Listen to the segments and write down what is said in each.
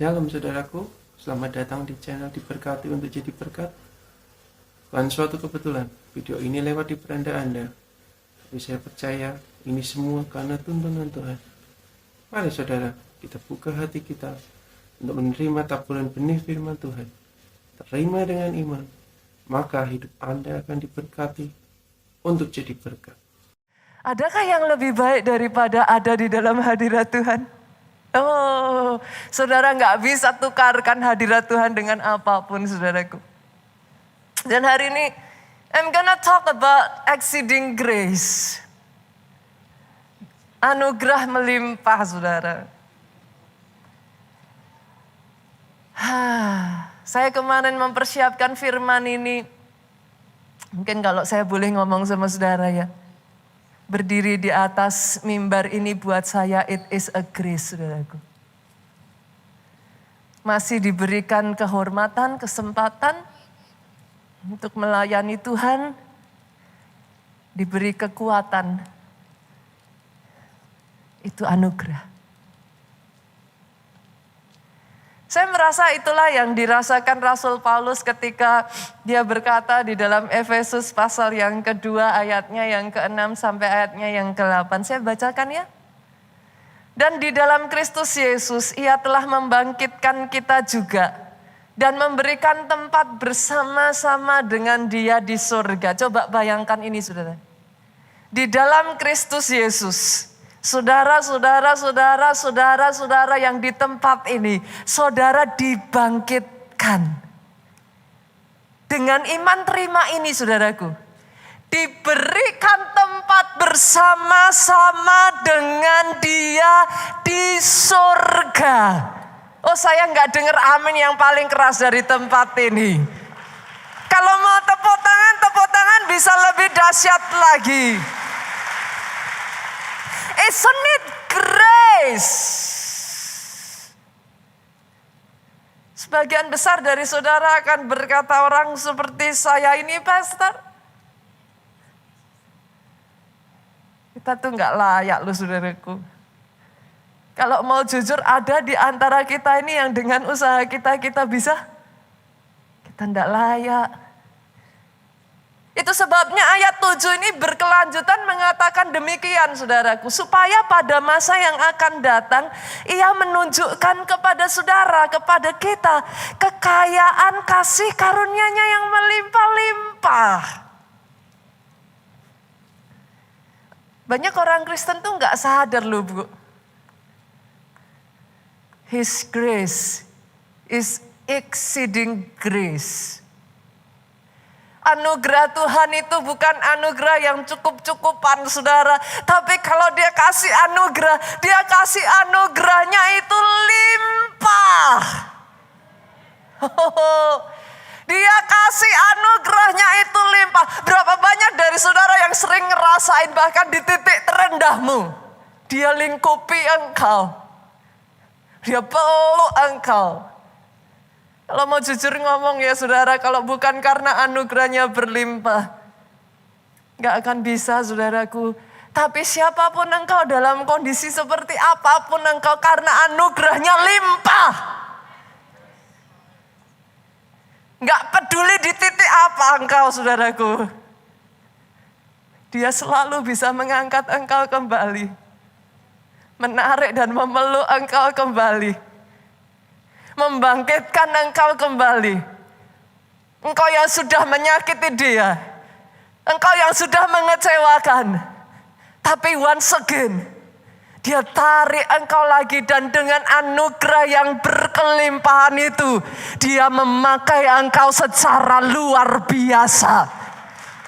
Shalom saudaraku, selamat datang di channel Diberkati untuk Jadi Berkat. Bukan suatu kebetulan, video ini lewat di beranda Anda. Tapi saya percaya ini semua karena tuntunan Tuhan. Mari saudara, kita buka hati kita untuk menerima taburan benih firman Tuhan. Terima dengan iman, maka hidup Anda akan diberkati untuk jadi berkat. Adakah yang lebih baik daripada ada di dalam hadirat Tuhan? Oh, saudara nggak bisa tukarkan hadirat Tuhan dengan apapun, saudaraku. Dan hari ini, I'm gonna talk about exceeding grace. Anugerah melimpah, saudara. Saya kemarin mempersiapkan firman ini. Mungkin kalau saya boleh ngomong sama saudara ya. Berdiri di atas mimbar ini buat saya it is a grace, saudaraku. Masih diberikan kehormatan, kesempatan untuk melayani Tuhan, diberi kekuatan. Itu anugerah. Saya merasa itulah yang dirasakan Rasul Paulus ketika dia berkata di dalam Efesus pasal yang kedua ayatnya yang ke-6 sampai ayatnya yang ke-8. Saya bacakan ya. Dan di dalam Kristus Yesus ia telah membangkitkan kita juga dan memberikan tempat bersama-sama dengan dia di surga. Coba bayangkan ini saudara. Di dalam Kristus Yesus. Saudara yang di tempat ini, saudara dibangkitkan. Dengan iman terima ini saudaraku. Diberikan tempat bersama-sama dengan dia di surga. Oh saya nggak dengar amin yang paling keras dari tempat ini. Kalau mau tepuk tangan bisa lebih dahsyat lagi. Isn't it grace? Sebagian besar dari saudara akan berkata orang seperti saya ini pastor. Kita tuh gak layak loh saudaraku. Kalau mau jujur ada di antara kita ini yang dengan usaha kita bisa. Kita gak layak. Itu sebabnya ayat 7 ini berkelanjutan mengatakan demikian saudaraku. Supaya pada masa yang akan datang ia menunjukkan kepada saudara, kepada kita kekayaan kasih karunia-Nya yang melimpah-limpah. Banyak orang Kristen tuh gak sadar loh Bu. His grace is exceeding grace. Anugerah Tuhan itu bukan anugerah yang cukup-cukupan saudara. Tapi kalau dia kasih anugerahnya itu limpah. Dia kasih anugerahnya itu limpah. Berapa banyak dari saudara yang sering ngerasain bahkan di titik terendahmu. Dia lingkupi engkau. Dia peluk engkau. Kalau mau jujur ngomong ya saudara, kalau bukan karena anugerahnya berlimpah, gak akan bisa saudaraku. Tapi siapapun engkau dalam kondisi seperti apapun engkau, karena anugerahnya limpah. Gak peduli di titik apa engkau saudaraku. Dia selalu bisa mengangkat engkau kembali. Menarik dan memeluk engkau kembali. Membangkitkan engkau kembali. Engkau yang sudah menyakiti dia. Engkau yang sudah mengecewakan. Tapi once again, dia tarik engkau lagi dan dengan anugerah yang berkelimpahan itu, dia memakai engkau secara luar biasa.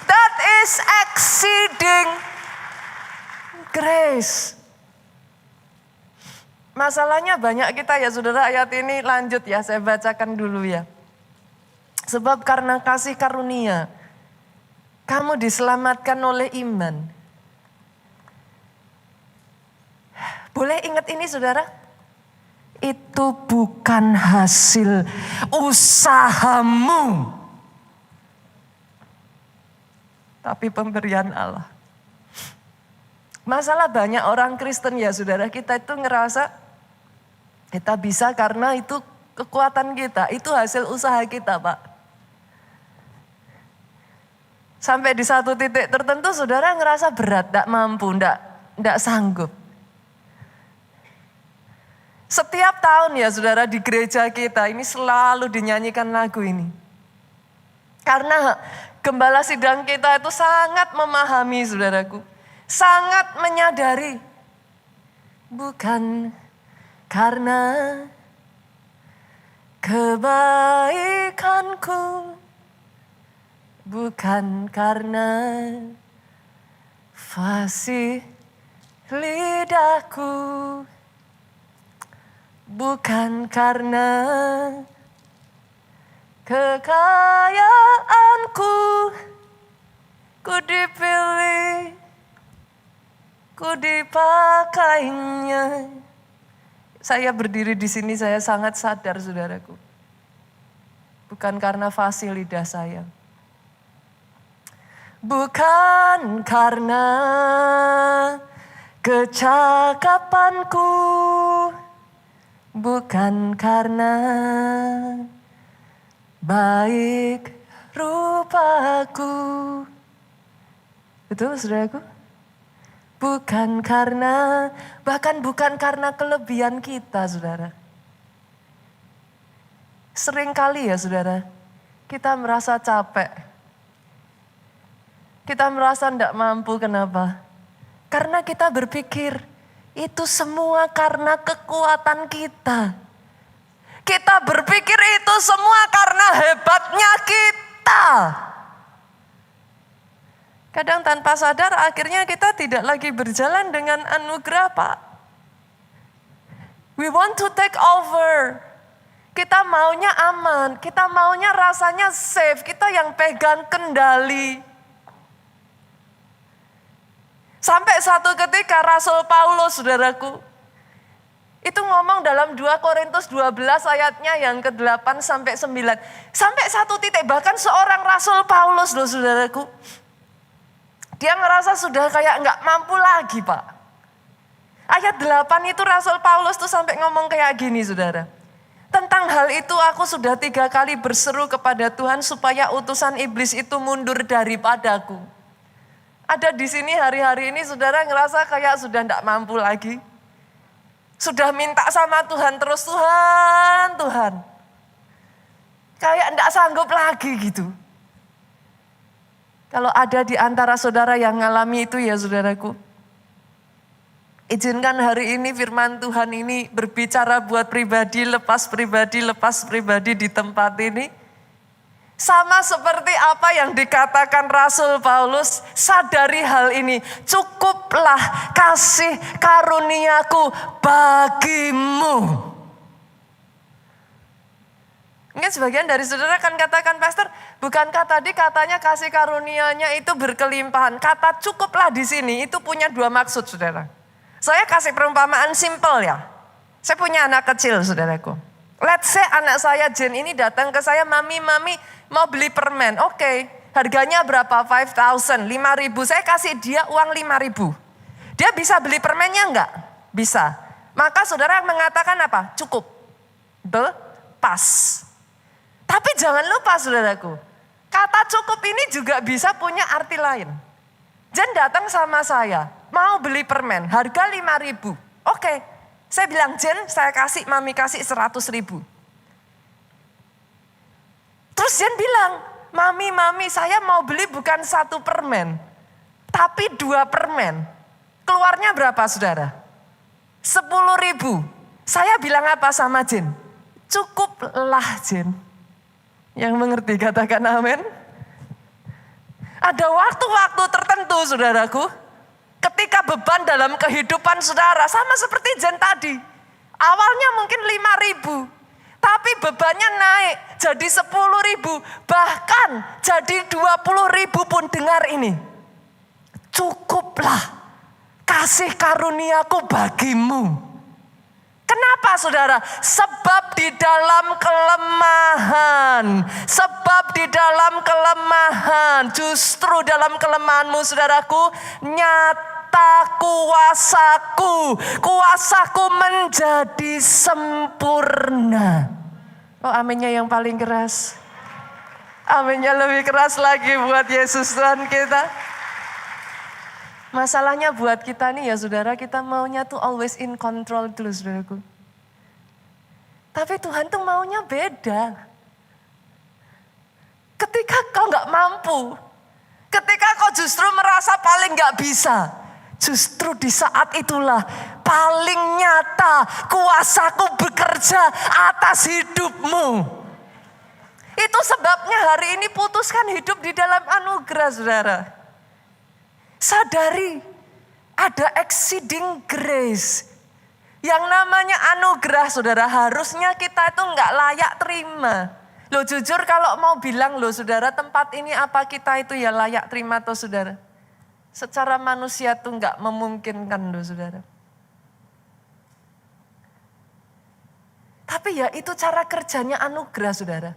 That is exceeding grace. Masalahnya banyak kita ya saudara, ayat ini lanjut ya, saya bacakan dulu ya. Sebab karena kasih karunia, kamu diselamatkan oleh iman. Boleh ingat ini saudara? Itu bukan hasil usahamu. Tapi pemberian Allah. Masalah banyak orang Kristen ya saudara, kita itu ngerasa Kita bisa karena itu kekuatan kita, itu hasil usaha kita, Pak. Sampai di satu titik tertentu saudara ngerasa berat, tidak mampu, tidak sanggup. Setiap tahun ya saudara di gereja kita ini selalu dinyanyikan lagu ini. Karena gembala sidang kita itu sangat memahami saudaraku. Sangat menyadari. Bukan karena kebaikanku. Bukan karena fasih lidahku. Bukan karena kekayaanku, ku dipilih, ku dipakainya. Saya berdiri di sini, saya sangat sadar saudaraku. Bukan karena fasih lidah saya. Bukan karena kecakapanku. Bukan karena baik rupaku. Betul saudaraku? Bukan karena, bahkan bukan karena kelebihan kita saudara. Seringkali ya saudara, kita merasa capek. Kita merasa tidak mampu, kenapa? Karena kita berpikir, itu semua karena kekuatan kita. Kita berpikir itu semua karena hebatnya kita. Kadang tanpa sadar akhirnya kita tidak lagi berjalan dengan anugerah, Pak. We want to take over. Kita maunya aman, kita maunya rasanya safe, kita yang pegang kendali. Sampai satu ketika Rasul Paulus, saudaraku, itu ngomong dalam 2 Korintus 12 ayatnya yang ke-8 sampai 9. Sampai satu titik, bahkan seorang Rasul Paulus loh saudaraku. Dia ngerasa sudah kayak nggak mampu lagi Pak. Ayat 8 itu Rasul Paulus tuh sampai ngomong kayak gini saudara. Tentang hal itu aku sudah 3 kali berseru kepada Tuhan supaya utusan iblis itu mundur daripadaku. Ada di sini hari-hari ini saudara ngerasa kayak sudah tidak mampu lagi. Sudah minta sama Tuhan terus, Tuhan, Tuhan. Kayak tidak sanggup lagi gitu. Kalau ada di antara saudara yang ngalami itu ya saudaraku. Izinkan hari ini firman Tuhan ini berbicara buat pribadi, lepas pribadi di tempat ini. Sama seperti apa yang dikatakan Rasul Paulus, sadari hal ini, cukuplah kasih karuniaku bagimu. Mungkin sebagian dari saudara kan katakan, Pastor, bukankah tadi katanya kasih karunianya itu berkelimpahan? Kata cukuplah di sini itu punya 2 maksud saudara. Saya kasih perumpamaan simple ya. Saya punya anak kecil saudaraku. Let's say anak saya Jen ini datang ke saya, mami mau beli permen. Oke, harganya berapa? 5.000, 5.000. Saya kasih dia uang 5.000. Dia bisa beli permennya enggak? Bisa. Maka saudara mengatakan apa? Cukup. Pas. Tapi jangan lupa saudaraku. Kata cukup ini juga bisa punya arti lain. Jen datang sama saya, mau beli permen, harga 5.000. Oke. Saya bilang, Jen, mami kasih 100.000. Terus Jen bilang, mami, saya mau beli bukan 1 permen, tapi 2 permen. Keluarnya berapa saudara? 10.000. Saya bilang apa sama Jen? Cukuplah Jen. Yang mengerti katakan amin. Ada waktu-waktu tertentu saudaraku. Ketika beban dalam kehidupan saudara sama seperti Jen tadi. Awalnya mungkin 5.000. Tapi bebannya naik jadi 10.000. Bahkan jadi 20.000 pun dengar ini. Cukuplah kasih karuniaku bagimu. Kenapa saudara? Sebab di dalam kelemahan, justru dalam kelemahanmu saudaraku, nyata nyata kuasaku menjadi sempurna. Oh, aminnya yang paling keras. Aminnya lebih keras lagi buat Yesus Tuhan kita. Masalahnya buat kita nih ya saudara, kita maunya tuh always in control dulu saudaraku. Tapi Tuhan tuh maunya beda. Ketika kau gak mampu, ketika kau justru merasa paling gak bisa, justru di saat itulah paling nyata kuasaku bekerja atas hidupmu. Itu sebabnya hari ini putuskan hidup di dalam anugerah saudara. Sadari ada exceeding grace. Yang namanya anugerah saudara, harusnya kita itu gak layak terima. Loh jujur kalau mau bilang loh saudara, tempat ini apa kita itu ya layak terima tuh saudara. Secara manusia tuh gak memungkinkan loh saudara. Tapi ya itu cara kerjanya anugerah saudara.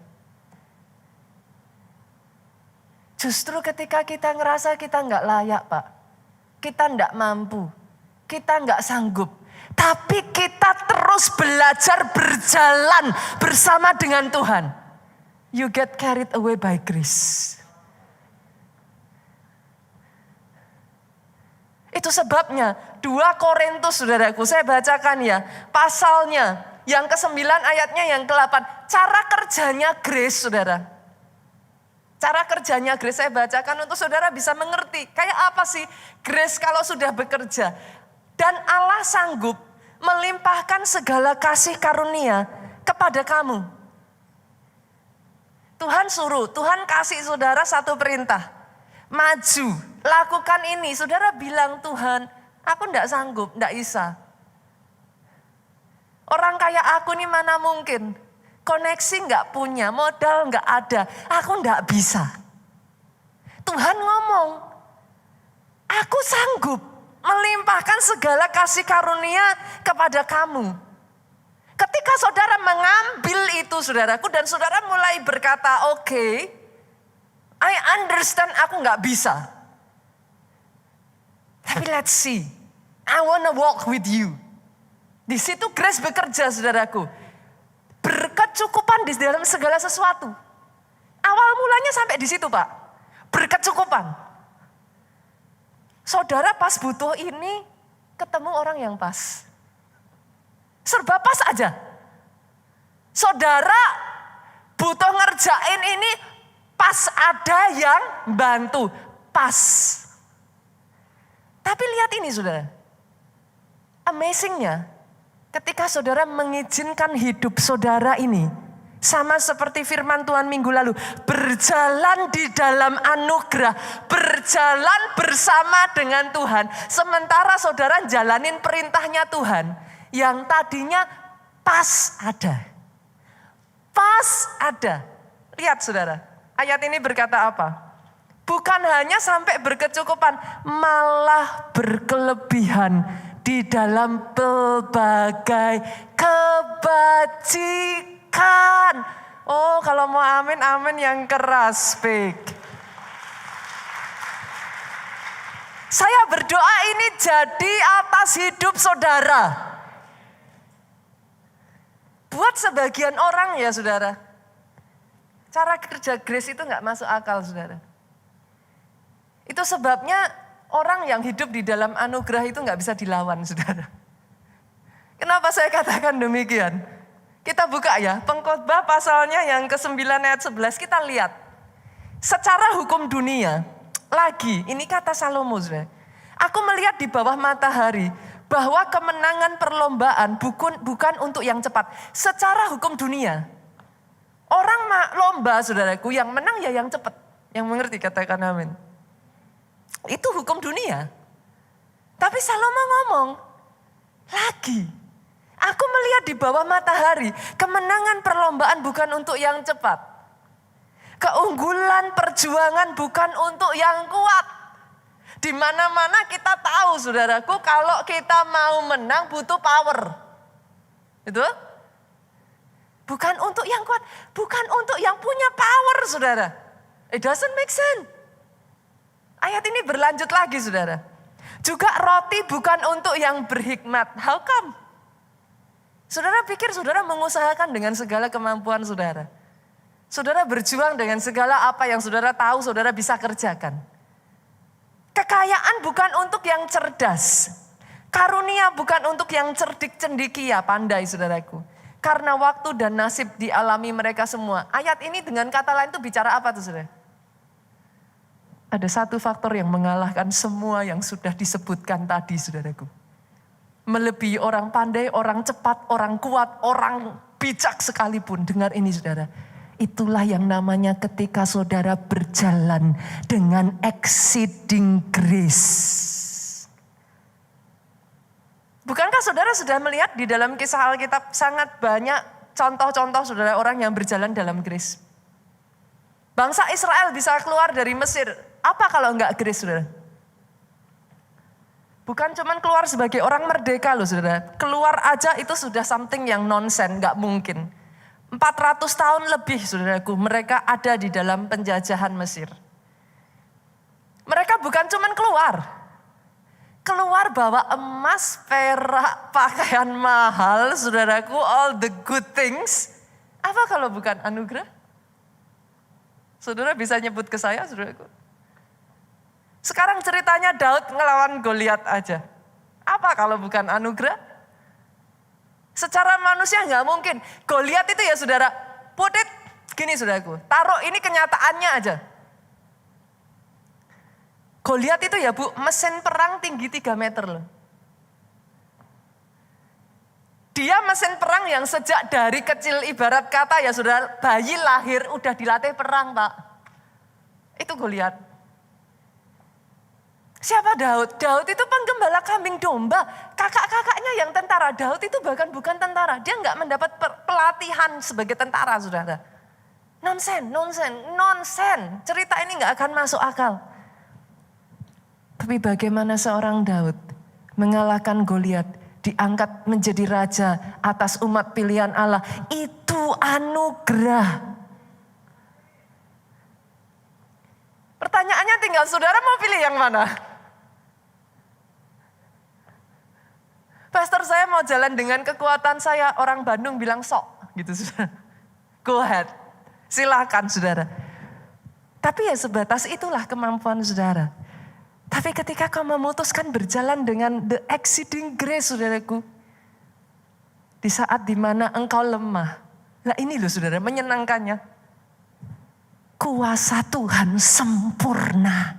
Justru ketika kita ngerasa kita gak layak Pak. Kita gak mampu. Kita gak sanggup. Tapi kita terus belajar berjalan bersama dengan Tuhan. You get carried away by grace. Itu sebabnya 2 Korintus saudaraku, saya bacakan ya. Pasalnya yang ke-9 ayatnya yang ke-8. Cara kerjanya grace saudara. Cara kerjanya grace saya bacakan untuk saudara bisa mengerti. Kayak apa sih grace kalau sudah bekerja. Dan Allah sanggup melimpahkan segala kasih karunia kepada kamu. Tuhan suruh, Tuhan kasih saudara satu perintah. Maju, lakukan ini. Saudara bilang Tuhan, aku enggak sanggup, enggak bisa. Orang kayak aku nih mana mungkin. Koneksi enggak punya, modal enggak ada. Aku enggak bisa. Tuhan ngomong, aku sanggup melimpahkan segala kasih karunia kepada kamu. Ketika saudara mengambil itu saudaraku dan saudara mulai berkata, oke, I understand aku gak bisa. Tapi let's see, I wanna walk with you. Di situ grace bekerja saudaraku. Berkecukupan di dalam segala sesuatu. Awal mulanya sampai di situ Pak. Berkecukupan. Saudara pas butuh ini ketemu orang yang pas. Serba pas aja. Saudara butuh ngerjain ini pas ada yang bantu. Pas. Tapi lihat ini saudara. Amazingnya ketika saudara mengizinkan hidup saudara ini. Sama seperti firman Tuhan minggu lalu. Berjalan di dalam anugerah. Berjalan bersama dengan Tuhan. Sementara saudara jalanin perintahnya Tuhan. Yang tadinya pas ada. Pas ada. Lihat saudara. Ayat ini berkata apa? Bukan hanya sampai berkecukupan. Malah berkelebihan. Di dalam pelbagai kebajikan. Oh kalau mau amin, amin yang keras, speak. Saya berdoa ini jadi atas hidup saudara. Buat sebagian orang ya saudara. Cara kerja grace itu gak masuk akal saudara. Itu sebabnya orang yang hidup di dalam anugerah itu gak bisa dilawan saudara. Kenapa saya katakan demikian? Kita buka ya, Pengkhotbah pasalnya yang ke-9 ayat 11, kita lihat. Secara hukum dunia, lagi, ini kata Salomo, saudara. Aku melihat di bawah matahari, bahwa kemenangan perlombaan bukan untuk yang cepat. Secara hukum dunia, orang lomba saudaraku, yang menang ya yang cepat. Yang mengerti katakan amin. Itu hukum dunia. Tapi Salomo ngomong, lagi. Aku melihat di bawah matahari, kemenangan perlombaan bukan untuk yang cepat. Keunggulan perjuangan bukan untuk yang kuat. Di mana-mana kita tahu saudaraku, kalau kita mau menang butuh power. Itu? Bukan untuk yang kuat, bukan untuk yang punya power saudara. It doesn't make sense. Ayat ini berlanjut lagi saudara. Juga roti bukan untuk yang berhikmat. How come? Saudara pikir saudara mengusahakan dengan segala kemampuan saudara. Saudara berjuang dengan segala apa yang saudara tahu saudara bisa kerjakan. Kekayaan bukan untuk yang cerdas. Karunia bukan untuk yang cerdik cendikia, pandai saudaraku. Karena waktu dan nasib dialami mereka semua. Ayat ini dengan kata lain itu bicara apa tuh saudara? Ada satu faktor yang mengalahkan semua yang sudah disebutkan tadi saudaraku. Melebihi orang pandai, orang cepat, orang kuat, orang bijak sekalipun. Dengar ini saudara. Itulah yang namanya ketika saudara berjalan dengan exceeding grace. Bukankah saudara sudah melihat di dalam kisah Alkitab sangat banyak contoh-contoh saudara orang yang berjalan dalam grace. Bangsa Israel bisa keluar dari Mesir. Apa kalau enggak grace saudara? Bukan cuma keluar sebagai orang merdeka loh saudara. Keluar aja itu sudah something yang nonsense, enggak mungkin. 400 tahun lebih saudaraku mereka ada di dalam penjajahan Mesir. Mereka bukan cuma keluar bawa emas, perak, pakaian mahal saudaraku, all the good things. Apa kalau bukan anugerah? Saudara bisa nyebut ke saya saudaraku. Sekarang ceritanya Daud ngelawan Goliat aja. Apa kalau bukan anugerah? Secara manusia nggak mungkin. Goliat itu ya saudara, put it, gini saudaraku, taruh ini kenyataannya aja. Goliat itu ya bu, mesin perang tinggi 3 meter loh. Dia mesin perang yang sejak dari kecil ibarat kata ya saudara, bayi lahir udah dilatih perang pak. Itu Goliat. Siapa Daud? Daud itu penggembala kambing domba. Kakak-kakaknya yang tentara. Daud itu bahkan bukan tentara. Dia nggak mendapat pelatihan sebagai tentara, saudara. Nonsen. Cerita ini nggak akan masuk akal. Tapi bagaimana seorang Daud mengalahkan Goliat, diangkat menjadi raja atas umat pilihan Allah. Itu anugerah. Pertanyaannya tinggal saudara mau pilih yang mana? Pastor saya mau jalan dengan kekuatan saya, orang Bandung bilang sok gitu saudara. Go ahead, silakan saudara. Tapi ya sebatas itulah kemampuan saudara. Tapi ketika kau memutuskan berjalan dengan the exceeding grace saudaraku. Di saat dimana engkau lemah. Nah ini loh saudara menyenangkannya. Kuasa Tuhan sempurna.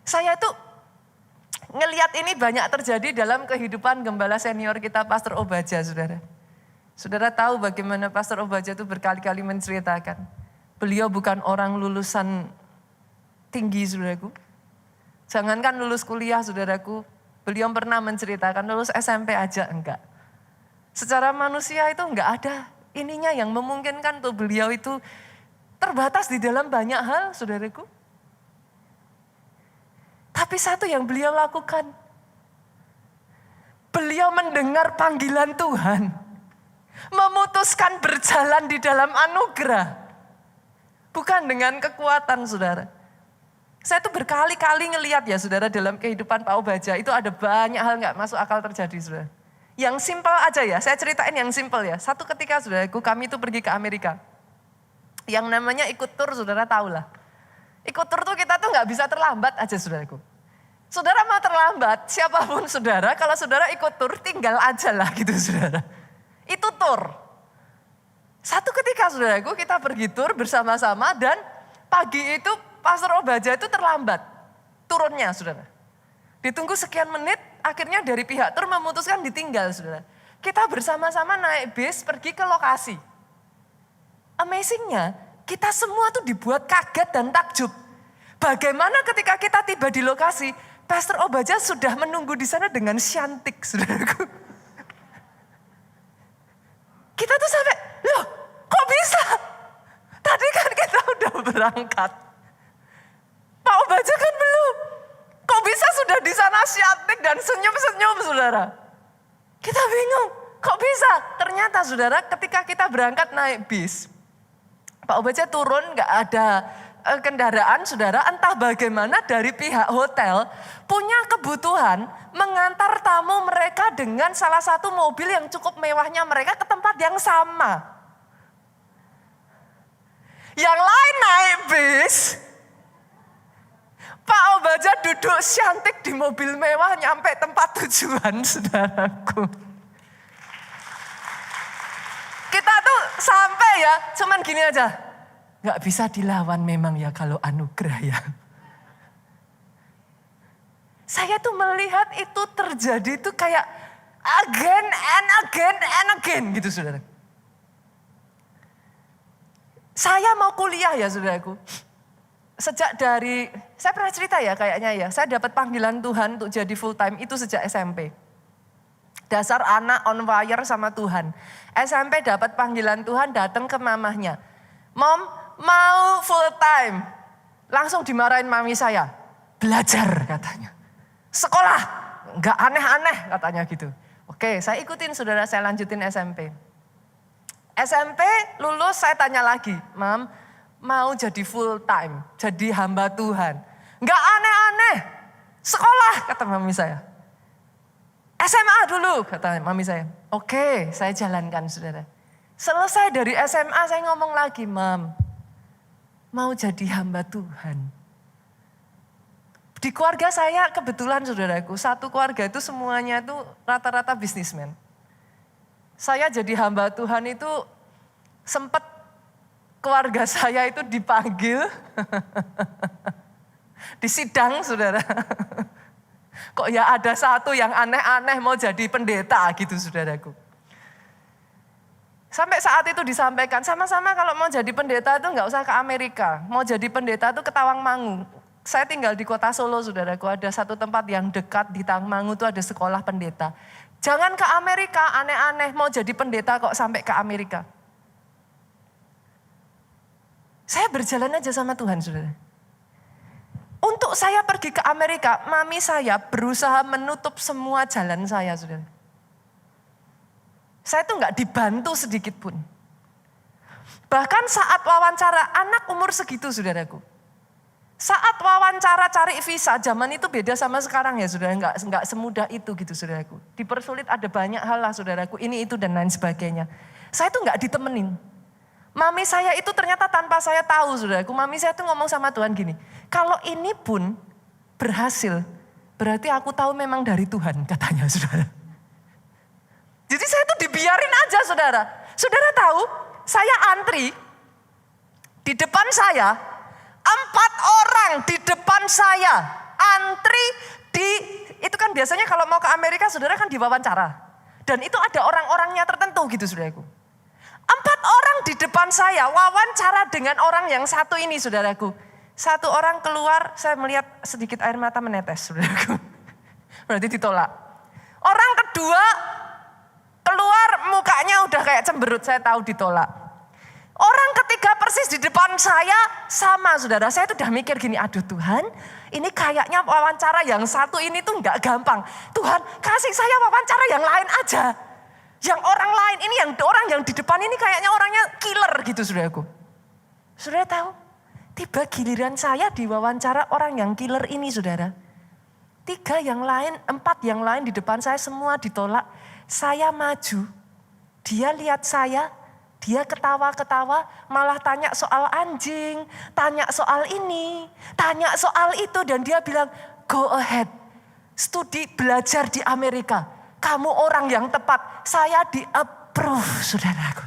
Saya tuh ngelihat ini banyak terjadi dalam kehidupan gembala senior kita Pastor Obaja saudara. Saudara tahu bagaimana Pastor Obaja itu berkali-kali menceritakan. Beliau bukan orang lulusan tinggi saudaraku. Jangankan lulus kuliah saudaraku. Beliau pernah menceritakan lulus SMP aja enggak. Secara manusia itu enggak ada ininya yang memungkinkan tuh beliau itu terbatas di dalam banyak hal saudaraku. Tapi satu yang beliau lakukan. Beliau mendengar panggilan Tuhan. Memutuskan berjalan di dalam anugerah. Bukan dengan kekuatan saudara. Saya tuh berkali-kali ngelihat ya saudara dalam kehidupan Pak Obaja. Itu ada banyak hal gak masuk akal terjadi saudara. Yang simpel aja ya, saya ceritain yang simpel ya. Satu ketika saudaraku kami itu pergi ke Amerika. Yang namanya ikut tur saudara tahu lah. Ikut tur tuh kita tuh gak bisa terlambat aja saudaraku. Saudara mau terlambat, siapapun saudara, kalau saudara ikut tur tinggal aja lah gitu saudara. Itu tur. Satu ketika saudaraku kita pergi tur bersama-sama dan pagi itu Pastor Obaja itu terlambat turunnya saudara. Ditunggu sekian menit, akhirnya dari pihak tur memutuskan ditinggal saudara. Kita bersama-sama naik bis pergi ke lokasi. Amazingnya, kita semua tuh dibuat kaget dan takjub. Bagaimana ketika kita tiba di lokasi, Pastor Obaja sudah menunggu di sana dengan cantik, saudaraku. Kita tuh sampai, loh kok bisa? Tadi kan kita udah berangkat. Pak Obaja kan belum. Kok bisa sudah di sana cantik dan senyum-senyum, saudara? Kita bingung, kok bisa? Ternyata, saudara, ketika kita berangkat naik bis, Pak Obaja turun, gak ada kendaraan saudara, entah bagaimana dari pihak hotel punya kebutuhan mengantar tamu mereka dengan salah satu mobil yang cukup mewahnya mereka ke tempat yang sama. Yang lain naik bis, Pak Obaja duduk cantik di mobil mewah nyampe tempat tujuan, saudaraku. Kita tuh sampai ya, cuman gini aja. Gak bisa dilawan memang ya kalau anugerah ya. Saya tuh melihat itu terjadi tuh kayak again and again and again gitu saudara. Saya mau kuliah ya saudaraku. Sejak dari, saya pernah cerita ya kayaknya ya. Saya dapat panggilan Tuhan untuk jadi full time itu sejak SMP. Dasar anak on fire sama Tuhan. SMP dapat panggilan Tuhan datang ke mamahnya. Mom, mau full time. Langsung dimarahin mami saya. Belajar katanya. Sekolah, enggak aneh-aneh katanya gitu. Oke, saya ikutin saudara, saya lanjutin SMP. SMP lulus saya tanya lagi, Mam, mau jadi full time, jadi hamba Tuhan. Enggak aneh-aneh, sekolah kata mami saya. SMA dulu kata mami saya. Oke, saya jalankan saudara. Selesai dari SMA saya ngomong lagi, Mam, mau jadi hamba Tuhan. Di keluarga saya kebetulan saudaraku, satu keluarga itu semuanya itu rata-rata bisnismen. Saya jadi hamba Tuhan itu sempat keluarga saya itu dipanggil di sidang saudara. Kok ya ada satu yang aneh-aneh mau jadi pendeta gitu saudaraku. Sampai saat itu disampaikan, sama-sama kalau mau jadi pendeta itu nggak usah ke Amerika. Mau jadi pendeta itu ke Tawangmangu. Saya tinggal di kota Solo saudaraku, ada satu tempat yang dekat di Tawangmangu itu ada sekolah pendeta. Jangan ke Amerika, aneh-aneh mau jadi pendeta kok sampai ke Amerika. Saya berjalan aja sama Tuhan saudara. Untuk saya pergi ke Amerika, mami saya berusaha menutup semua jalan saya saudara. Saya tuh nggak dibantu sedikit pun. Bahkan saat wawancara anak umur segitu saudaraku. Saat wawancara cari visa, zaman itu beda sama sekarang ya saudara. Nggak semudah itu gitu saudaraku. Dipersulit ada banyak hal lah saudaraku, ini itu dan lain sebagainya. Saya tuh nggak ditemenin. Mami saya itu ternyata tanpa saya tahu saudaraku. Mami saya tuh ngomong sama Tuhan gini, kalau ini pun berhasil, berarti aku tahu memang dari Tuhan katanya saudara. Jadi saya tuh dibiarin aja saudara. Saudara tahu, saya antri di depan saya, 4 orang di depan saya. Antri di, itu kan biasanya kalau mau ke Amerika saudara kan diwawancara. Dan itu ada orang-orangnya tertentu gitu saudaraku. 4 orang di depan saya wawancara dengan orang yang satu ini saudaraku. Satu orang keluar, saya melihat sedikit air mata menetes saudaraku. Berarti ditolak. Orang kedua keluar mukanya udah kayak cemberut, saya tahu ditolak. Orang ketiga persis di depan saya sama saudara. Saya tuh udah mikir gini, aduh Tuhan ini kayaknya wawancara yang satu ini tuh gak gampang. Tuhan kasih saya wawancara yang lain aja. Yang orang lain ini, orang yang di depan ini kayaknya orangnya killer gitu saudaraku. Saudara tahu, tiba giliran saya diwawancara orang yang killer ini saudara. 4 yang lain di depan saya semua ditolak. Saya maju, dia lihat saya, dia ketawa-ketawa, malah tanya soal anjing, tanya soal ini, tanya soal itu. Dan dia bilang, go ahead, studi belajar di Amerika. Kamu orang yang tepat, saya di-approve saudaraku.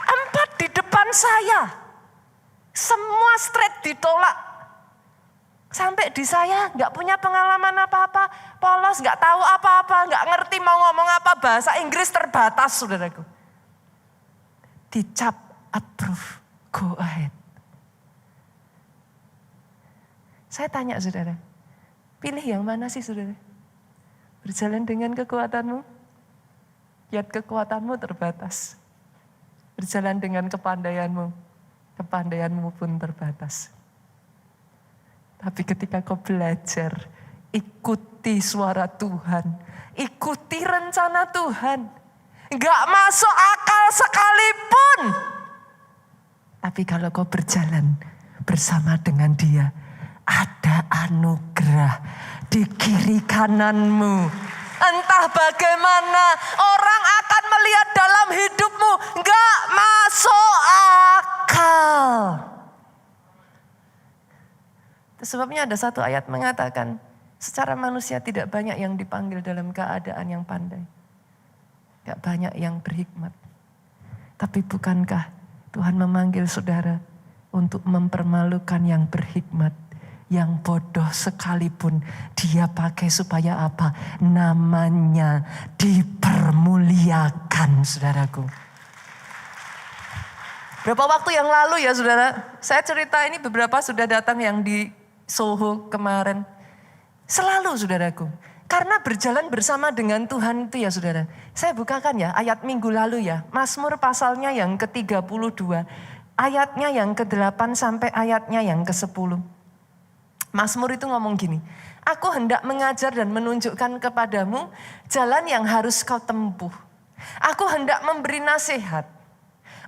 4 di depan saya, semua straight ditolak. Sampai di saya gak punya pengalaman apa-apa, polos, gak tahu apa-apa, gak ngerti mau ngomong apa, bahasa Inggris terbatas saudaraku. Dicap approve, go ahead. Saya tanya saudara, pilih yang mana sih saudara? Berjalan dengan kekuatanmu? Lihat kekuatanmu terbatas. Berjalan dengan kepandaianmu, kepandaianmu pun terbatas. Tapi ketika kau belajar, ikuti suara Tuhan, ikuti rencana Tuhan. Gak masuk akal sekalipun. Tapi kalau kau berjalan bersama dengan dia, ada anugerah di kiri kananmu. Entah bagaimana orang akan melihat dalam hidupmu, gak masuk akal. Itu sebabnya ada satu ayat mengatakan, secara manusia tidak banyak yang dipanggil dalam keadaan yang pandai. Gak banyak yang berhikmat. Tapi bukankah Tuhan memanggil saudara untuk mempermalukan yang berhikmat, yang bodoh sekalipun dia pakai supaya apa? Namanya dipermuliakan, saudaraku. Berapa waktu yang lalu ya saudara, saya cerita ini beberapa sudah datang yang di Soho kemarin. Selalu saudaraku, karena berjalan bersama dengan Tuhan itu ya saudara. Saya bukakan ya ayat minggu lalu ya, Mazmur pasalnya yang ke-32. Ayatnya yang ke-8 sampai ayatnya yang ke-10. Mazmur itu ngomong gini, aku hendak mengajar dan menunjukkan kepadamu jalan yang harus kau tempuh. Aku hendak memberi nasihat.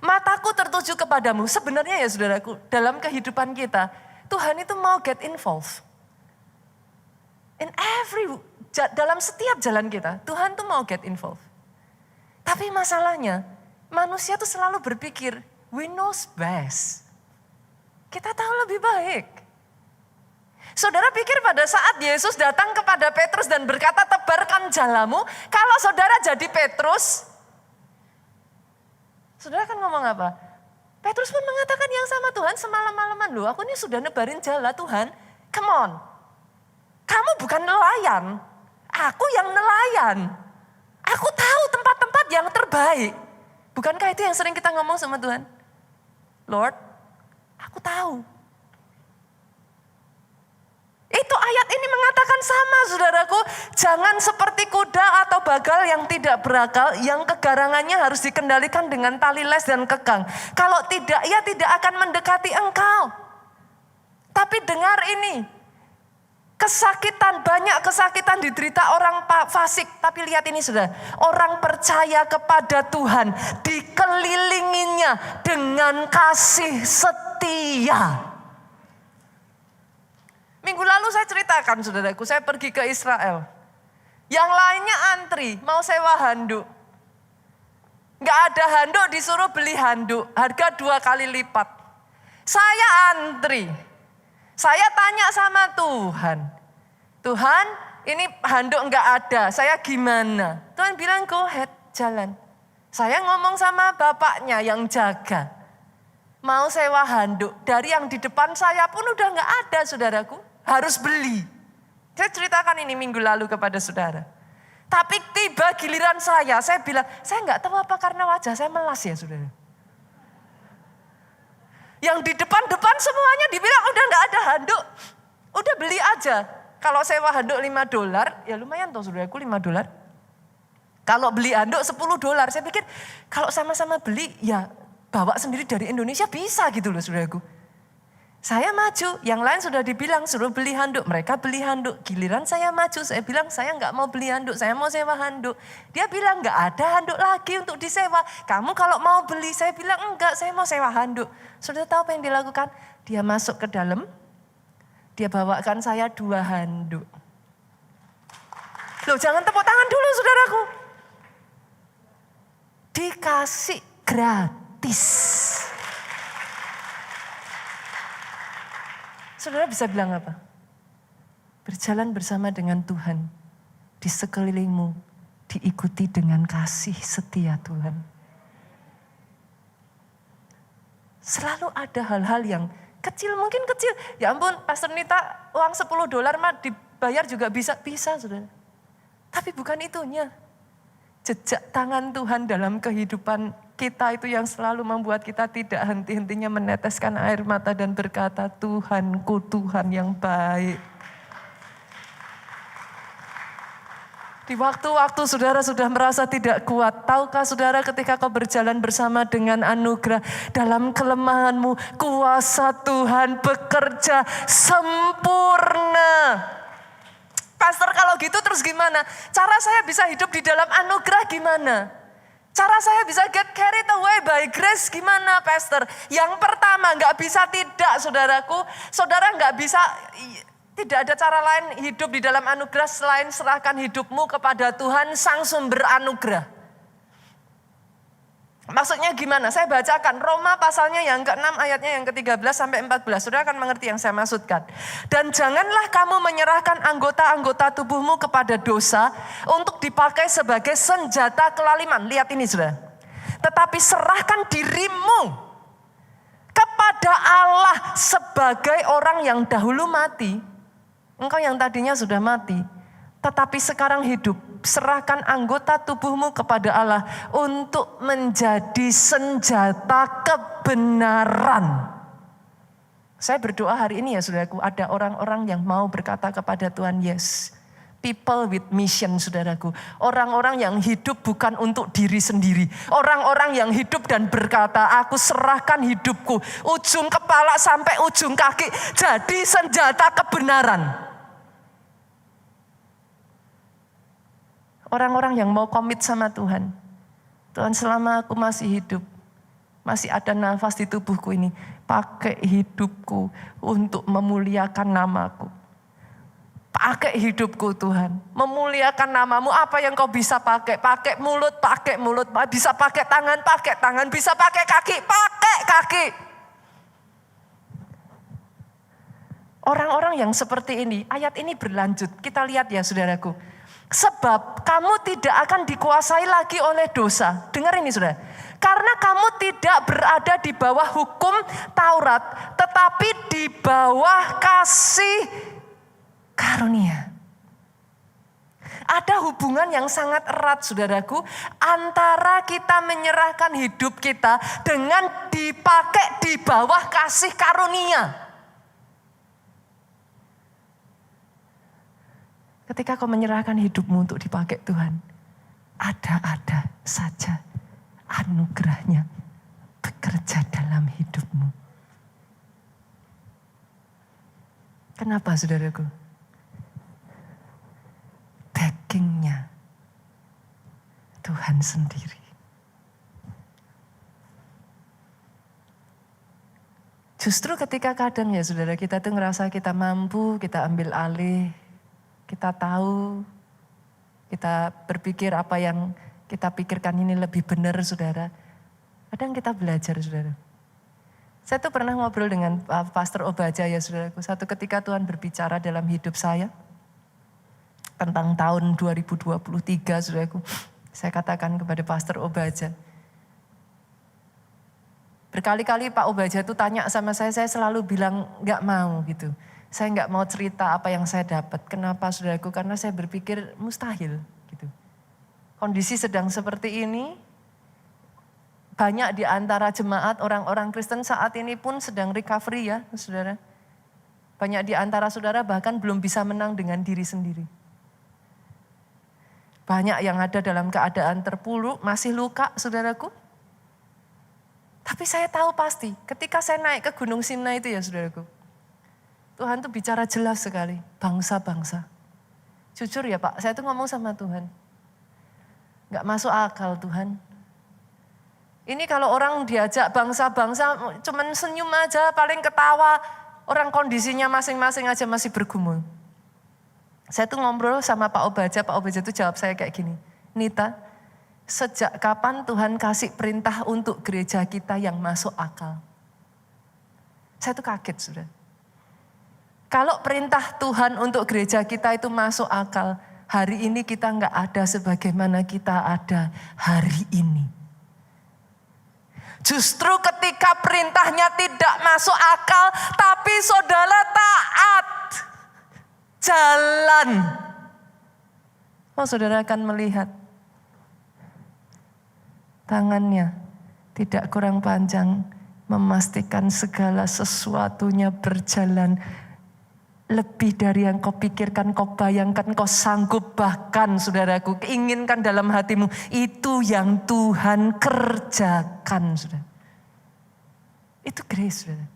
Mataku tertuju kepadamu. Sebenarnya ya saudaraku, dalam kehidupan kita, Tuhan itu mau get involved. Dalam setiap jalan kita, Tuhan tuh mau get involved. Tapi masalahnya, manusia tuh selalu berpikir, we knows best. Kita tahu lebih baik. Saudara pikir pada saat Yesus datang kepada Petrus dan berkata, tebarkan jalamu. Kalau saudara jadi Petrus, saudara kan ngomong apa? Petrus pun mengatakan yang sama, Tuhan semalam-malaman loh, aku ini sudah nebarin jala Tuhan. Come on, kamu bukan nelayan, aku yang nelayan. Aku tahu tempat-tempat yang terbaik. Bukankah itu yang sering kita ngomong sama Tuhan? Lord, aku tahu. Itu ayat ini mengatakan sama saudaraku. Jangan seperti kuda atau bagal yang tidak berakal. Yang kegarangannya harus dikendalikan dengan tali les dan kekang. Kalau tidak, ia tidak akan mendekati engkau. Tapi dengar ini. Kesakitan, banyak kesakitan diderita orang fasik. Tapi lihat ini saudara. Orang percaya kepada Tuhan. Dikelilinginya dengan kasih setia. Minggu lalu saya ceritakan saudaraku, saya pergi ke Israel. Yang lainnya antri, mau sewa handuk. Gak ada handuk, disuruh beli handuk, harga 2 kali lipat. Saya antri, saya tanya sama Tuhan. Tuhan, ini handuk gak ada, saya gimana? Tuhan bilang, go ahead, jalan. Saya ngomong sama bapaknya yang jaga. Mau sewa handuk, dari yang di depan saya pun udah gak ada saudaraku. Harus beli. Saya ceritakan ini minggu lalu kepada saudara. Tapi tiba giliran saya bilang, saya nggak tahu apa karena wajah saya melas ya saudara. Yang di depan-depan semuanya dibilang udah nggak ada handuk. Udah beli aja. Kalau sewa handuk $5, ya lumayan tuh saudaraku $5. Kalau beli handuk $10, saya pikir kalau sama-sama beli ya bawa sendiri dari Indonesia bisa gitu loh saudaraku. Saya maju, yang lain sudah dibilang suruh beli handuk, mereka beli handuk. Giliran saya maju, saya bilang saya nggak mau beli handuk, saya mau sewa handuk. Dia bilang nggak ada handuk lagi untuk disewa. Kamu kalau mau beli, saya bilang enggak, saya mau sewa handuk. Sudah tahu apa yang dilakukan? Dia masuk ke dalam, dia bawakan saya 2 handuk. Loh jangan tepuk tangan dulu saudaraku. Dikasih gratis. Saudara bisa bilang apa? Berjalan bersama dengan Tuhan. Di sekelilingmu diikuti dengan kasih setia Tuhan. Selalu ada hal-hal yang kecil, mungkin kecil. Ya ampun, Pastor Nita uang $10 mah dibayar juga bisa saudara. Tapi bukan itunya. Jejak tangan Tuhan dalam kehidupan kita itu yang selalu membuat kita tidak henti-hentinya meneteskan air mata dan berkata, Tuhanku, Tuhan yang baik. Di waktu-waktu saudara sudah merasa tidak kuat, tahukah saudara ketika kau berjalan bersama dengan anugerah, dalam kelemahanmu kuasa Tuhan bekerja sempurna. Pastor kalau gitu terus gimana? Cara saya bisa hidup di dalam anugerah gimana? Cara saya bisa get carried away by grace gimana, Pastor? Yang pertama, nggak bisa tidak, saudaraku. Saudara nggak bisa, tidak ada cara lain hidup di dalam anugerah selain serahkan hidupmu kepada Tuhan, Sang Sumber Anugerah. Maksudnya gimana? Saya bacakan Roma pasalnya yang ke-6 ayatnya yang ke-13 sampai 14. Saudara akan mengerti yang saya maksudkan. Dan janganlah kamu menyerahkan anggota-anggota tubuhmu kepada dosa untuk dipakai sebagai senjata kelaliman. Lihat ini saudara. Tetapi serahkan dirimu kepada Allah sebagai orang yang dahulu mati. Engkau yang tadinya sudah mati, tetapi sekarang hidup. Serahkan anggota tubuhmu kepada Allah untuk menjadi senjata kebenaran. Saya berdoa hari ini ya saudaraku, ada orang-orang yang mau berkata kepada Tuhan yes. People with mission saudaraku. Orang-orang yang hidup bukan untuk diri sendiri. Orang-orang yang hidup dan berkata, aku serahkan hidupku ujung kepala sampai ujung kaki jadi senjata kebenaran. Orang-orang yang mau komit sama Tuhan. Tuhan, selama aku masih hidup, masih ada nafas di tubuhku ini, pakai hidupku untuk memuliakan namaku. Pakai hidupku Tuhan, memuliakan namamu. Apa yang kau bisa pakai? Pakai mulut, bisa pakai tangan, bisa pakai kaki, pakai kaki. Orang-orang yang seperti ini, ayat ini berlanjut. Kita lihat ya saudaraku. Sebab kamu tidak akan dikuasai lagi oleh dosa. Dengar ini saudara. Karena kamu tidak berada di bawah hukum Taurat, tetapi di bawah kasih karunia. Ada hubungan yang sangat erat saudaraku, antara kita menyerahkan hidup kita dengan dipakai di bawah kasih karunia. Ketika kau menyerahkan hidupmu untuk dipakai Tuhan, ada-ada saja anugerahnya bekerja dalam hidupmu. Kenapa saudaraku? Backingnya Tuhan sendiri. Justru ketika kadang ya saudara kita tuh ngerasa kita mampu, kita ambil alih. Kita tahu, kita berpikir apa yang kita pikirkan ini lebih benar saudara. Kadang kita belajar saudara. Saya tuh pernah ngobrol dengan Pastor Obaja ya saudaraku. Satu ketika Tuhan berbicara dalam hidup saya. Tentang tahun 2023 saudaraku. Saya katakan kepada Pastor Obaja. Berkali-kali Pak Obaja tuh tanya sama saya selalu bilang gak mau gitu. Saya nggak mau cerita apa yang saya dapat. Kenapa saudaraku? Karena saya berpikir mustahil gitu. Kondisi sedang seperti ini. Banyak di antara jemaat orang-orang Kristen saat ini pun sedang recovery ya saudara. Banyak di antara saudara bahkan belum bisa menang dengan diri sendiri. Banyak yang ada dalam keadaan terpuruk, masih luka saudaraku. Tapi saya tahu pasti ketika saya naik ke Gunung Sinai itu ya saudaraku. Tuhan tuh bicara jelas sekali, bangsa-bangsa. Jujur ya Pak, saya tuh ngomong sama Tuhan. Gak masuk akal Tuhan. Ini kalau orang diajak bangsa-bangsa, cuman senyum aja, paling ketawa. Orang kondisinya masing-masing aja masih bergumul. Saya tuh ngobrol sama Pak Obaja tuh jawab saya kayak gini. Nita, sejak kapan Tuhan kasih perintah untuk gereja kita yang masuk akal? Saya tuh kaget sudah. Kalau perintah Tuhan untuk gereja kita itu masuk akal, hari ini kita nggak ada sebagaimana kita ada hari ini. Justru ketika perintahnya tidak masuk akal, tapi saudara taat, jalan. Oh saudara akan melihat tangannya tidak kurang panjang, memastikan segala sesuatunya berjalan lebih dari yang kau pikirkan, kau bayangkan, kau sanggup bahkan saudaraku, inginkan dalam hatimu. Itu yang Tuhan kerjakan saudara. Itu grace saudara.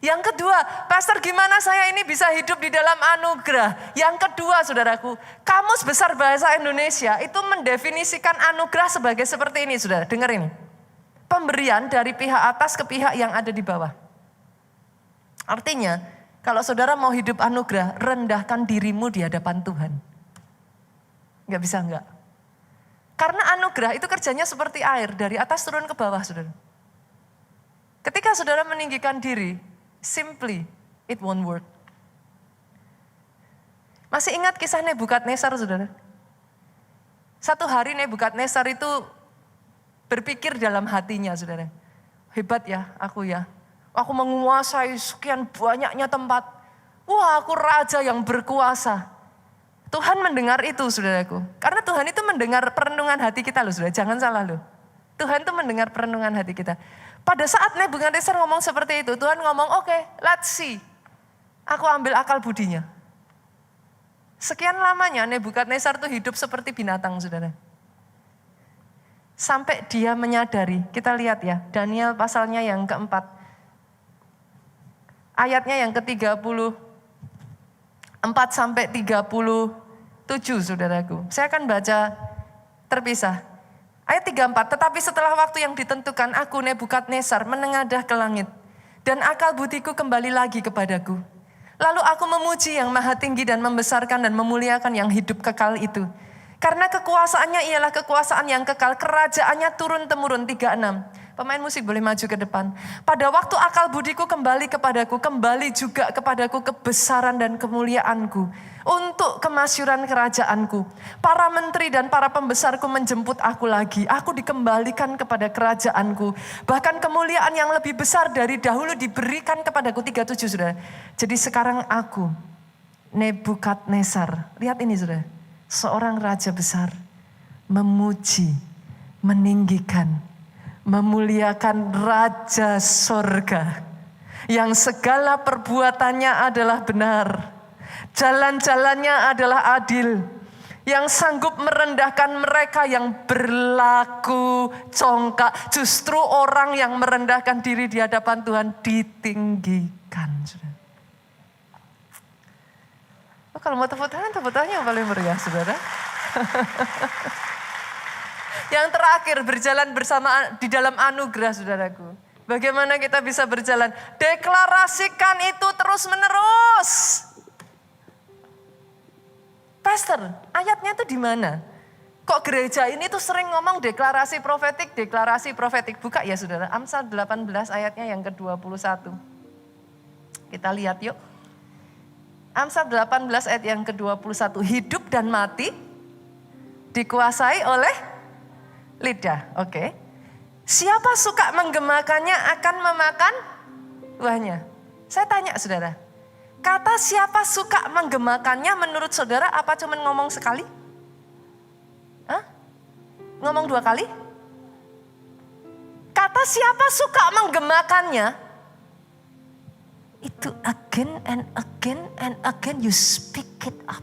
Yang kedua, pastor gimana saya ini bisa hidup di dalam anugerah? Yang kedua saudaraku, Kamus Besar Bahasa Indonesia itu mendefinisikan anugerah sebagai seperti ini saudara, dengar ini. Pemberian dari pihak atas ke pihak yang ada di bawah. Artinya, kalau saudara mau hidup anugerah, rendahkan dirimu di hadapan Tuhan. Gak bisa enggak. Karena anugerah itu kerjanya seperti air, dari atas turun ke bawah saudara. Ketika saudara meninggikan diri, simply it won't work. Masih ingat kisah Nebukadnezar saudara? Satu hari Nebukadnezar itu berpikir dalam hatinya saudara. Hebat ya aku ya. Aku menguasai sekian banyaknya tempat. Wah aku raja yang berkuasa. Tuhan mendengar itu saudaraku. Karena Tuhan itu mendengar perenungan hati kita loh saudara. Jangan salah loh. Tuhan itu mendengar perenungan hati kita. Pada saat Nebukadnezar ngomong seperti itu, Tuhan ngomong, oke, let's see. Aku ambil akal budinya. Sekian lamanya Nebukadnezar tuh hidup seperti binatang, saudara. Sampai dia menyadari, kita lihat ya, Daniel pasalnya yang keempat. Ayatnya yang ke-34 sampai 37, saudaraku. Saya akan baca terpisah. Ayat 34, tetapi setelah waktu yang ditentukan, aku Nebukadnezar menengadah ke langit. Dan akal budiku kembali lagi kepadaku. Lalu aku memuji yang maha tinggi dan membesarkan dan memuliakan yang hidup kekal itu. Karena kekuasaannya ialah kekuasaan yang kekal, kerajaannya turun-temurun. 36. Pemain musik boleh maju ke depan. Pada waktu akal budiku kembali kepadaku, kembali juga kepadaku kebesaran dan kemuliaanku. Untuk kemasyuran kerajaanku. Para menteri dan para pembesarku menjemput aku lagi. Aku dikembalikan kepada kerajaanku. Bahkan kemuliaan yang lebih besar dari dahulu diberikan kepadaku. 37 saudara. Jadi sekarang aku, Nebukadnezar. Lihat ini saudara. Seorang raja besar. Memuji, meninggikan, memuliakan Raja Sorga. Yang segala perbuatannya adalah benar. Jalan-jalannya adalah adil. Yang sanggup merendahkan mereka yang berlaku congkak. Justru orang yang merendahkan diri di hadapan Tuhan ditinggikan. Oh, kalau mau tepuk tangan yang paling meriah saudara. Yang terakhir berjalan bersama di dalam anugerah saudaraku. Bagaimana kita bisa berjalan? Deklarasikan itu terus menerus. Pastor, ayatnya itu di mana? Kok gereja ini tuh sering ngomong deklarasi profetik. Buka ya saudara, Amsal 18 ayatnya yang ke-21. Kita lihat yuk. Amsal 18 ayat yang ke-21. Hidup dan mati dikuasai oleh lidah. Oke. Siapa suka menggemakannya akan memakan buahnya. Saya tanya saudara. Kata siapa suka menggemakannya menurut saudara apa cuma ngomong sekali? Hah? Ngomong 2 kali? Kata siapa suka menggemakannya? Itu again and again you speak it up.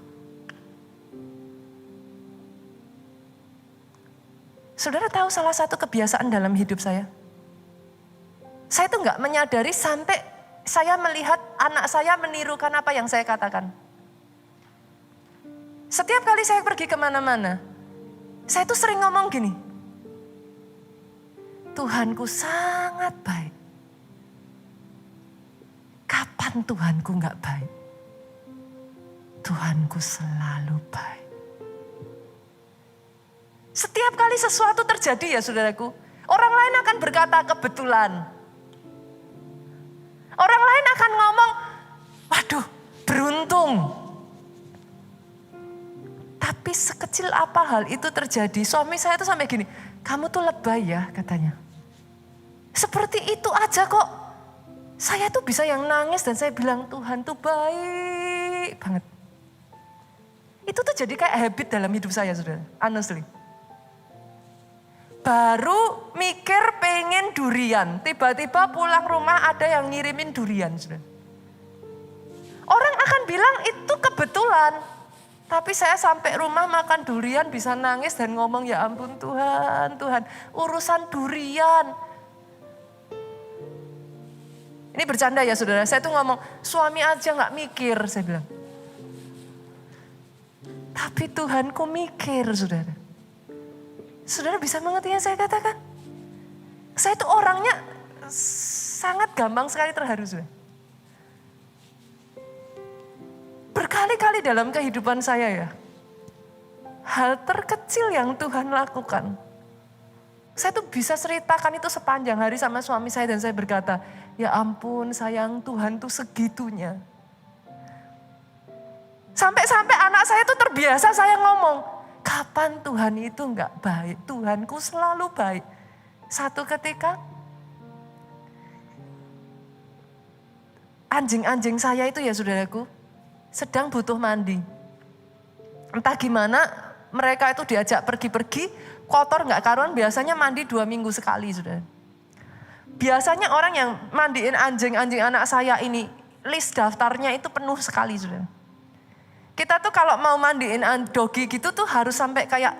Saudara tahu salah satu kebiasaan dalam hidup saya? Saya tuh gak menyadari sampai saya melihat anak saya menirukan apa yang saya katakan. Setiap kali saya pergi kemana-mana, saya tuh sering ngomong gini. Tuhanku sangat baik. Kapan Tuhanku gak baik? Tuhanku selalu baik. Setiap kali sesuatu terjadi ya saudaraku, orang lain akan berkata kebetulan. Orang lain akan ngomong, waduh beruntung. Tapi sekecil apa hal itu terjadi, suami saya tuh sampai gini, kamu tuh lebay ya katanya. Seperti itu aja kok. Saya tuh bisa yang nangis dan saya bilang Tuhan tuh baik banget. Itu tuh jadi kayak habit dalam hidup saya saudara, honestly. Baru mikir pengen durian, tiba-tiba pulang rumah ada yang ngirimin durian. Saudara. Orang akan bilang itu kebetulan. Tapi saya sampai rumah makan durian bisa nangis dan ngomong ya ampun Tuhan, urusan durian. Ini bercanda ya saudara, saya tuh ngomong suami aja gak mikir, saya bilang. Tapi Tuhanku mikir saudara. Saudara bisa mengerti yang saya katakan? Saya tuh orangnya sangat gampang sekali terharu saudara. Berkali-kali dalam kehidupan saya ya, hal terkecil yang Tuhan lakukan. Saya tuh bisa ceritakan itu sepanjang hari sama suami saya dan saya berkata, ya ampun sayang Tuhan tuh segitunya. Sampai-sampai anak saya tuh terbiasa saya ngomong, kapan Tuhan itu enggak baik? Tuhanku selalu baik. Satu ketika, anjing-anjing saya itu ya saudaraku, sedang butuh mandi. Entah gimana mereka itu diajak pergi-pergi, kotor nggak karuan, biasanya mandi 2 minggu sekali saudara. Biasanya orang yang mandiin anjing-anjing anak saya ini, list daftarnya itu penuh sekali saudara. Kita tuh kalau mau mandiin dogi gitu tuh harus sampai kayak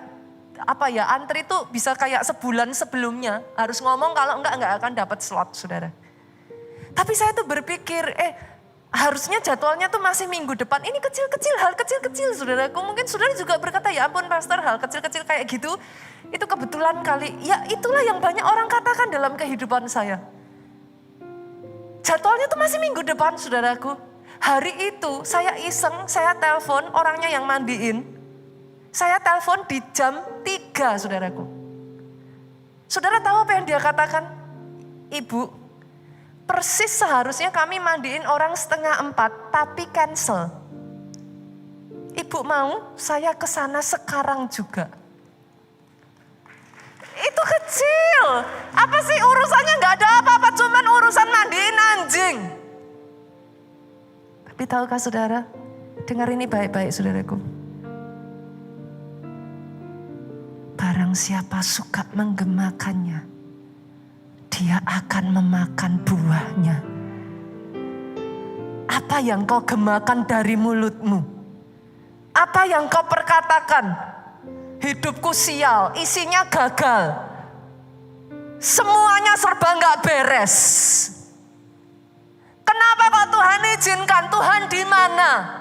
antri tuh bisa kayak sebulan sebelumnya. Harus ngomong kalau enggak akan dapat slot saudara. Tapi saya tuh berpikir, harusnya jadwalnya tuh masih minggu depan. Ini kecil-kecil, hal kecil-kecil saudaraku. Mungkin saudara juga berkata, ya ampun pastor, hal kecil-kecil kayak gitu. Itu kebetulan kali. Ya itulah yang banyak orang katakan dalam kehidupan saya. Jadwalnya tuh masih minggu depan saudaraku. Hari itu saya iseng, saya telepon orangnya yang mandiin. Saya telepon di jam 3 saudaraku. Saudara tahu apa yang dia katakan? Ibu, persis seharusnya kami mandiin orang 3:30, tapi cancel. Ibu mau saya ke sana sekarang juga. Itu kecil. Apa sih urusannya nggak ada apa-apa, cuman urusan mandiin anjing. Tapi tahukah saudara, dengar ini baik-baik saudaraku. Barang siapa suka menggemakannya, dia akan memakan buahnya. Apa yang kau gemakan dari mulutmu? Apa yang kau perkatakan? Hidupku sial, isinya gagal. Semuanya serba gak beres. Kenapa kok Tuhan izinkan? Tuhan di mana?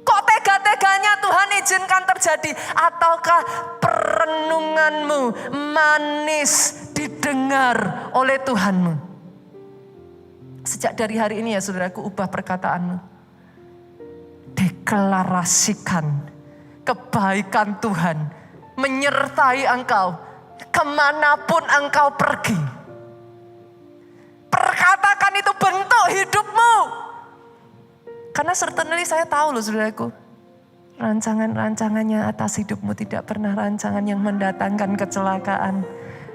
Kok tega-teganya Tuhan izinkan terjadi? Ataukah perenunganmu manis didengar oleh Tuhanmu? Sejak dari hari ini ya saudaraku, ubah perkataanmu. Deklarasikan kebaikan Tuhan menyertai engkau kemanapun engkau pergi. Perkatakan itu bentuk hidupmu. Karena certainly saya tahu loh saudaraku, rancangan-rancangannya atas hidupmu tidak pernah rancangan yang mendatangkan kecelakaan.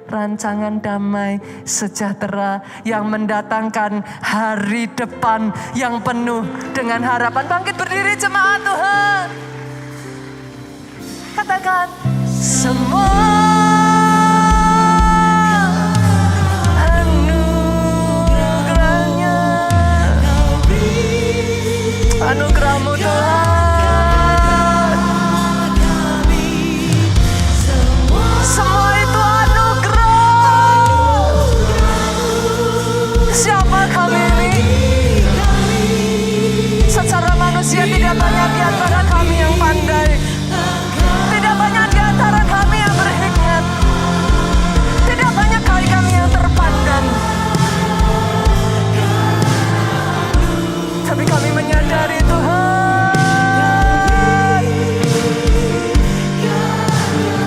Rancangan damai, sejahtera yang mendatangkan hari depan yang penuh dengan harapan. Bangkit berdiri jemaat Tuhan. Katakan, semua anugerahnya, anugerahmu Tuhan. Semua itu anugerah. Siapa kami ini? Secara manusia tidak banyak di antara kami yang pandai. Tidak banyak di antara kami yang berhikmat. Tidak banyak kali kami yang terpandang. Tapi kami menyadari Tuhan,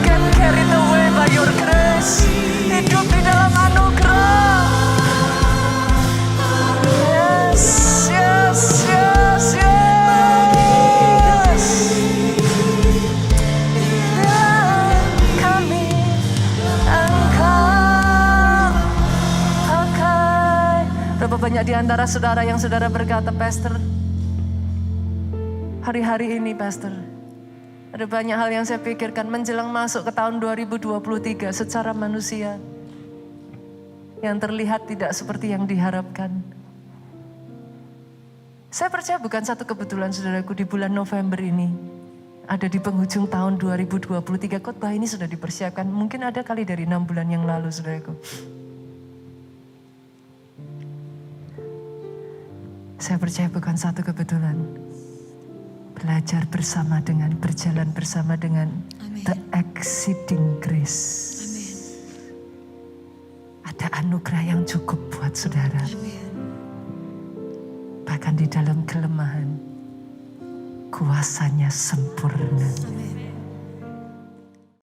get carried away by your grace. Hidup di dalam anugerah. Yes, yes, yes, yes. Kami Engkau pakai. Berapa banyak di antara saudara yang saudara berkata, Pastor, hari-hari ini Pastor, ada banyak hal yang saya pikirkan menjelang masuk ke tahun 2023 secara manusia yang terlihat tidak seperti yang diharapkan. Saya percaya bukan satu kebetulan saudaraku, di bulan November ini ada di penghujung tahun 2023, khotbah ini sudah dipersiapkan. Mungkin ada kali dari 6 bulan yang lalu saudaraku. Saya percaya bukan satu kebetulan. Belajar bersama dengan, berjalan bersama dengan the exceeding grace. Ada anugerah yang cukup buat saudara. Bahkan di dalam kelemahan, kuasanya sempurna.